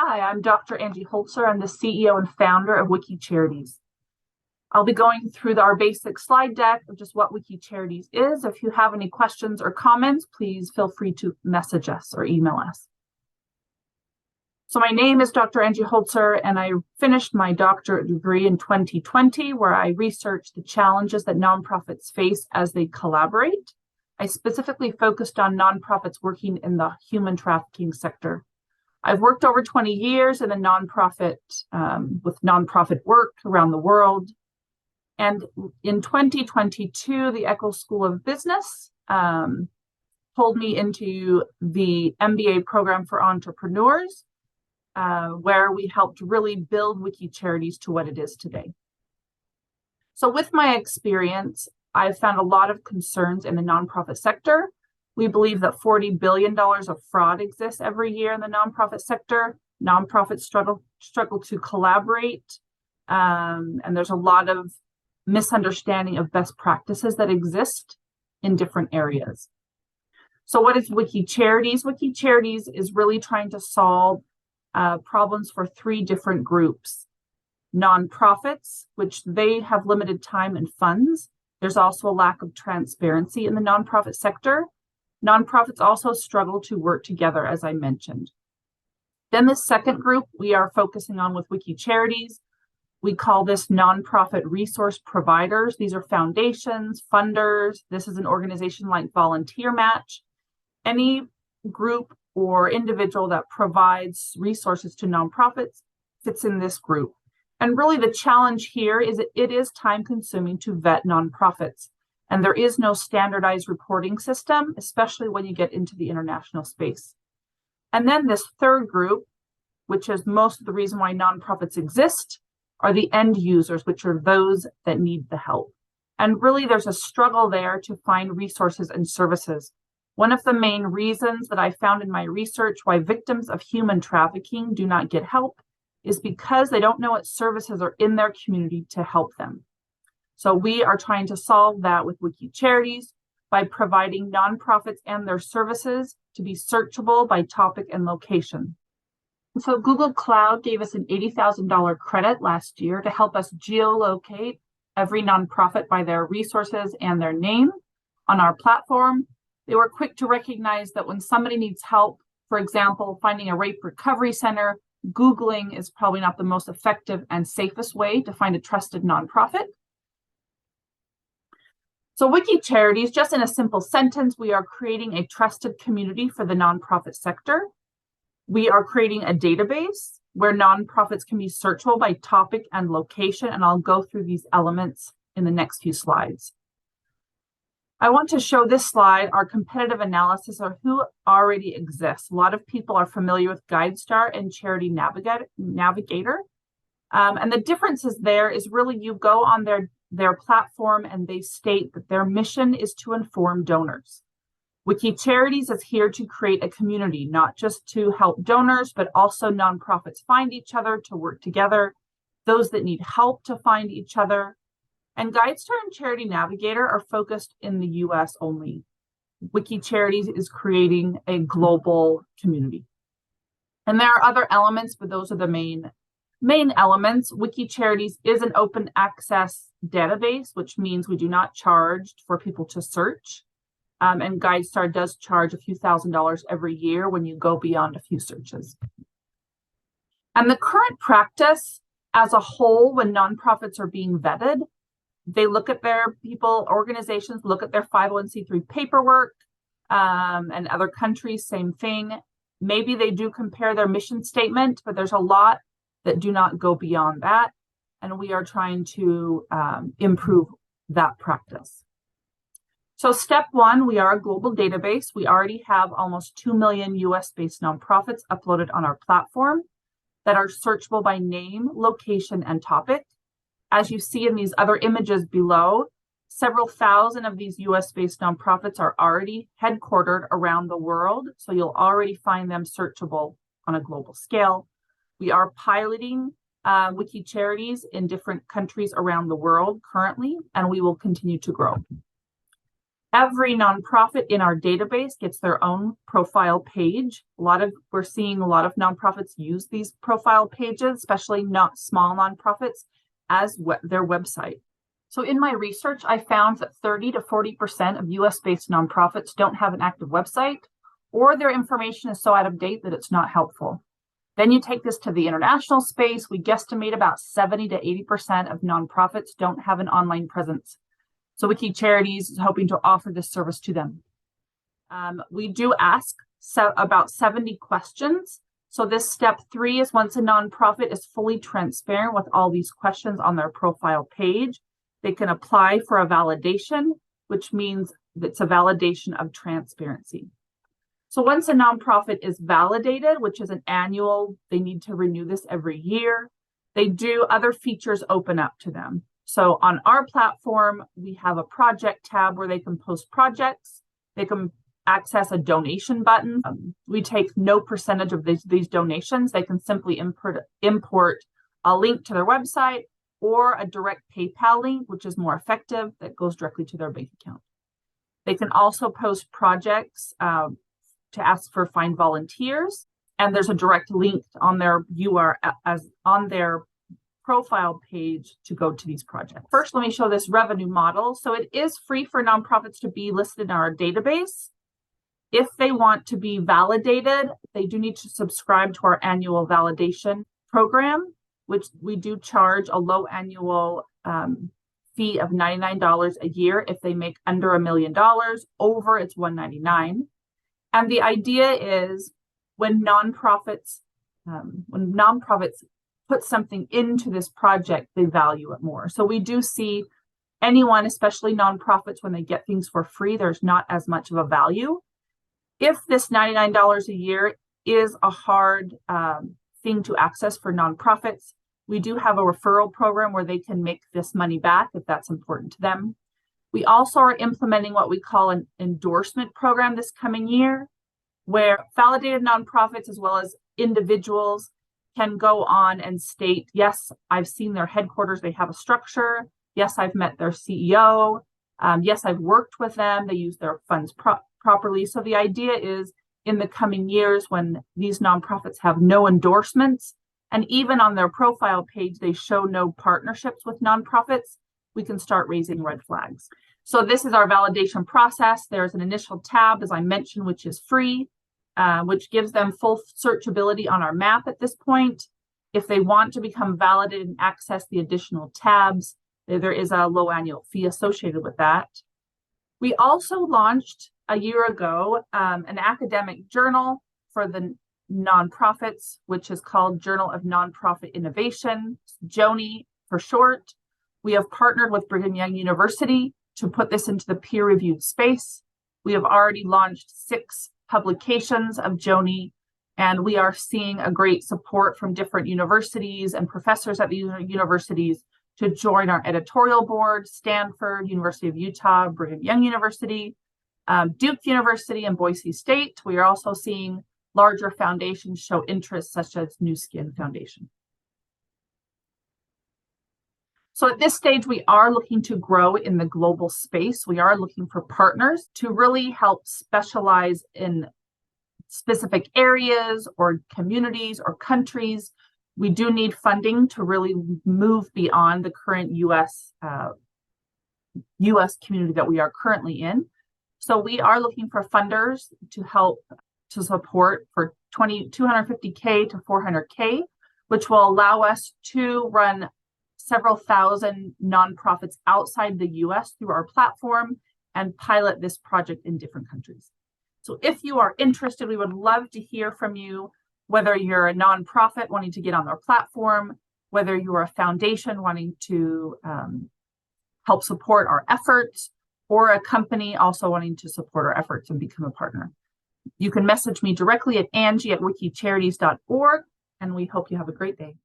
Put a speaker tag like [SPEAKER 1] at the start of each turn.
[SPEAKER 1] Hi, I'm Dr. Angie Holzer. I'm the CEO and founder of WikiCharities. I'll be going through our basic slide deck of just what WikiCharities is. If you have any questions or comments, please feel free to message us or email us. So my name is Dr. Angie Holzer, and I finished my doctorate degree in 2020, where I researched the challenges that nonprofits face as they collaborate. I specifically focused on nonprofits working in the human trafficking sector. I've worked over 20 years in the nonprofit, with nonprofit work around the world. And in 2022, the Eccles School of Business pulled me into the MBA program for entrepreneurs, where we helped really build WikiCharities to what it is today. So with my experience, I've found a lot of concerns in the nonprofit sector. We believe that $40 billion of fraud exists every year in the nonprofit sector. Nonprofits struggle to collaborate, and there's a lot of misunderstanding of best practices that exist in different areas. So what is WikiCharities? WikiCharities is really trying to solve problems for three different groups. Nonprofits, which they have limited time and funds. There's also a lack of transparency in the nonprofit sector. Nonprofits also struggle to work together, as I mentioned. Then the second group we are focusing on with WikiCharities, we call this nonprofit resource providers. These are foundations, funders. This is an organization like Volunteer Match. Any group or individual that provides resources to nonprofits fits in this group. And really the challenge here is that it is time consuming to vet nonprofits. And there is no standardized reporting system, especially when you get into the international space. And then this third group, which is most of the reason why nonprofits exist, are the end users, which are those that need the help. And really there's a struggle there to find resources and services. One of the main reasons that I found in my research why victims of human trafficking do not get help is because they don't know what services are in their community to help them. So we are trying to solve that with WikiCharities by providing nonprofits and their services to be searchable by topic and location. And so Google Cloud gave us an $80,000 credit last year to help us geolocate every nonprofit by their resources and their name on our platform. They were quick to recognize that when somebody needs help, for example, finding a rape recovery center, Googling is probably not the most effective and safest way to find a trusted nonprofit. So WikiCharities, just in a simple sentence, we are creating a trusted community for the nonprofit sector. We are creating a database where nonprofits can be searchable by topic and location, and I'll go through these elements in the next few slides. I want to show this slide, our competitive analysis of who already exists. A lot of people are familiar with Guidestar and Charity Navigator. And the differences there is really you go on their platform and they state that their mission is to inform donors. WikiCharities is here to create a community, not just to help donors, but also nonprofits find each other, to work together, those that need help to find each other. And Guidestar and Charity Navigator are focused in the US only. WikiCharities is creating a global community. And there are other elements, but those are the main elements. WikiCharities is an open access database, which means we do not charge for people to search. And Guidestar does charge a few $1,000s every year when you go beyond a few searches. And the current practice as a whole, when nonprofits are being vetted, they look at their organizations, look at their 501c3 paperwork, and other countries, same thing. Maybe they do compare their mission statement, but there's a lot that do not go beyond that. And we are trying to improve that practice. So step one, we are a global database. We already have almost 2 million US-based nonprofits uploaded on our platform that are searchable by name, location, and topic. As you see in these other images below, several thousand of these US-based nonprofits are already headquartered around the world, so you'll already find them searchable on a global scale. We are piloting WikiCharities in different countries around the world currently, and we will continue to grow. Every nonprofit in our database gets their own profile page. We're seeing a lot of nonprofits use these profile pages, especially not small nonprofits, as their website. So in my research, I found that 30 to 40% of US-based nonprofits don't have an active website, or their information is so out of date that it's not helpful. Then you take this to the international space, we guesstimate about 70 to 80% of nonprofits don't have an online presence. So WikiCharities is hoping to offer this service to them. We do ask about 70 questions. So this step 3 is once a nonprofit is fully transparent with all these questions on their profile page, they can apply for a validation, which means it's a validation of transparency. So once a nonprofit is validated, which is an annual, they need to renew this every year, other features open up to them. So on our platform, we have a project tab where they can post projects. They can access a donation button. We take no percentage of these donations. They can simply import a link to their website or a direct PayPal link, which is more effective, that goes directly to their bank account. They can also post projects to ask for find volunteers, and there's a direct link on their on their profile page to go to these projects. First, let me show this revenue model. So it is free for nonprofits to be listed in our database. If they want to be validated, they do need to subscribe to our annual validation program, which we do charge a low annual fee of $99 a year if they make under $1 million. Over, it's $199. And the idea is when nonprofits put something into this project, they value it more. So we do see anyone, especially nonprofits, when they get things for free, there's not as much of a value. If this $99 a year is a hard thing to access for nonprofits, we do have a referral program where they can make this money back if that's important to them. We also are implementing what we call an endorsement program this coming year, where validated nonprofits as well as individuals can go on and state, yes, I've seen their headquarters, they have a structure. Yes, I've met their CEO. Yes, I've worked with them. They use their funds properly. So the idea is in the coming years when these nonprofits have no endorsements, and even on their profile page, they show no partnerships with nonprofits, we can start raising red flags. So this is our validation process. There's an initial tab, as I mentioned, which is free, which gives them full searchability on our map at this point. If they want to become validated and access the additional tabs, there is a low annual fee associated with that. We also launched a year ago an academic journal for the nonprofits, which is called Journal of Nonprofit Innovation, JoNI for short. We have partnered with Brigham Young University to put this into the peer-reviewed space. We have already launched 6 publications of JoNI, and we are seeing a great support from different universities and professors at the universities to join our editorial board: Stanford, University of Utah, Brigham Young University, Duke University, and Boise State. We are also seeing larger foundations show interest, such as New Skin Foundation. So at this stage, we are looking to grow in the global space. We are looking for partners to really help specialize in specific areas or communities or countries. We do need funding to really move beyond the current US community that we are currently in. So we are looking for funders to help to support for $250K to $400K, which will allow us to run several thousand nonprofits outside the US through our platform and pilot this project in different countries. So if you are interested, we would love to hear from you, whether you're a nonprofit wanting to get on our platform, whether you're a foundation wanting to help support our efforts, or a company also wanting to support our efforts and become a partner. You can message me directly at Angie@wikicharities.org, and we hope you have a great day.